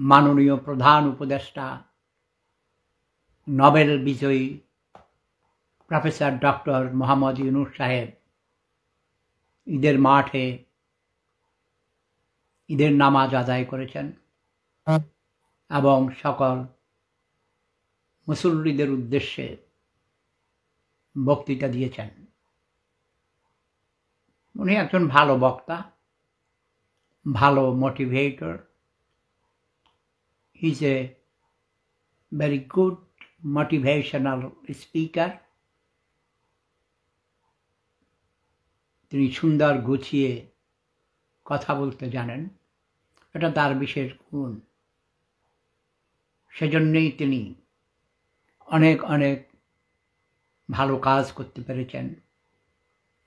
মাননীয় প্রধান উপদেষ্টা নোবেল বিজয়ী প্রফেসর ডক্টর মোহাম্মদ ইউনূস সাহেব ঈদের মাঠে ঈদের নামাজ আদায় করেছেন এবং সকল মুসল্লিদের উদ্দেশ্যে বক্তৃতা দিয়েছেন। উনি একজন ভালো বক্তা, ভালো motivator. He is a very good motivational speaker. তিনি সুন্দর গুছিয়ে কথা বলতে জানেন, এটা তার বিশেষ গুণ। সেজন্যই তিনি অনেক অনেক ভালো কাজ করতে পেরেছেন।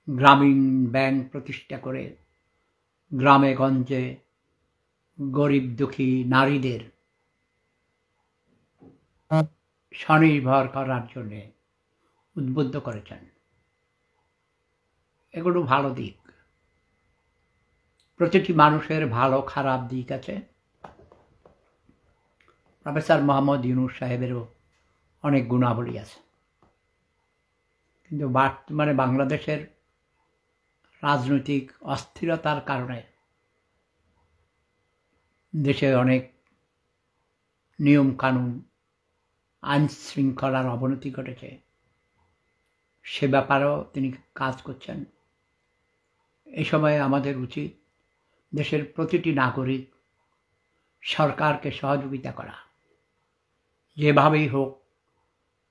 গ্রামীণ ব্যাংক প্রতিষ্ঠা করে গ্রামে গঞ্জে গরিব দুঃখী নারীদের স্বনির্ভর করার জন্য উদ্বুদ্ধ করেছেন। এগুলো ভালো দিক। প্রতিটি মানুষের ভালো খারাপ দিক আছে। প্রফেসর মোহাম্মদ ইউনূস সাহেবেরও অনেক গুণাবলী আছে, কিন্তু বর্তমানে বাংলাদেশের রাজনৈতিক অস্থিরতার কারণে দেশে অনেক নিয়ম কানুন আইন শৃঙ্খলার অবনতি ঘটেছে। সে ব্যাপারেও তিনি কাজ করছেন। এই সময়ে আমাদের উচিত দেশের প্রতিটি নাগরিক সরকারকে সহযোগিতা করা। যেভাবেই হোক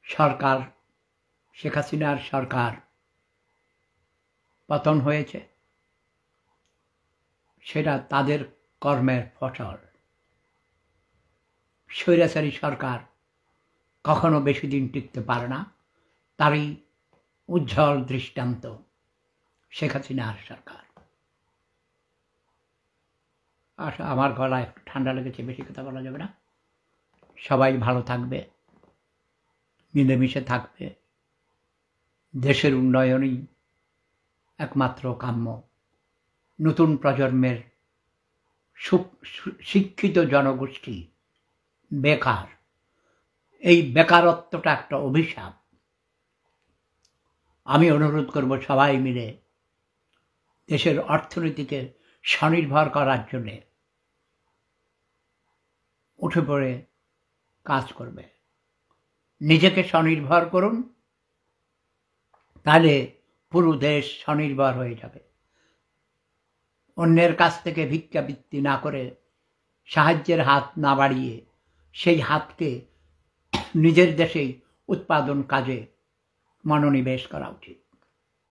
সরকার, শেখ হাসিনার সরকার পতন হয়েছে, সেটা তাদের কর্মের ফসল। স্বৈরাচারী সরকার কখনো বেশি দিন টিকতে পারে না। তারই উজ্জ্বল দৃষ্টান্ত শেখ হাসিনার সরকার। আচ্ছা, আমার গলায় একটু ঠান্ডা লেগেছে, বেশি কথা বলা যাবে না। সবাই ভালো থাকবে, মিলেমিশে থাকবে। দেশের উন্নয়নই একমাত্র কাম্য। নতুন প্রজন্মের শিক্ষিত জনগোষ্ঠী বেকার। এই বেকারত্বটা একটা অভিশাপ। আমি অনুরোধ করব সবাই মিলে দেশের অর্থনীতিকে স্বনির্ভর করার জন্যে উঠে পড়ে কাজ করবে। নিজেকে স্বনির্ভর করুন, তাহলে পুরো দেশ স্বনির্ভর হয়ে যাবে। অন্যের কাছ থেকে ভিক্ষাবৃত্তি না করে, সাহায্যের হাত না বাড়িয়ে, সেই হাতকে নিজের দেশেই উৎপাদন কাজে মনোনিবেশ করা উচিত।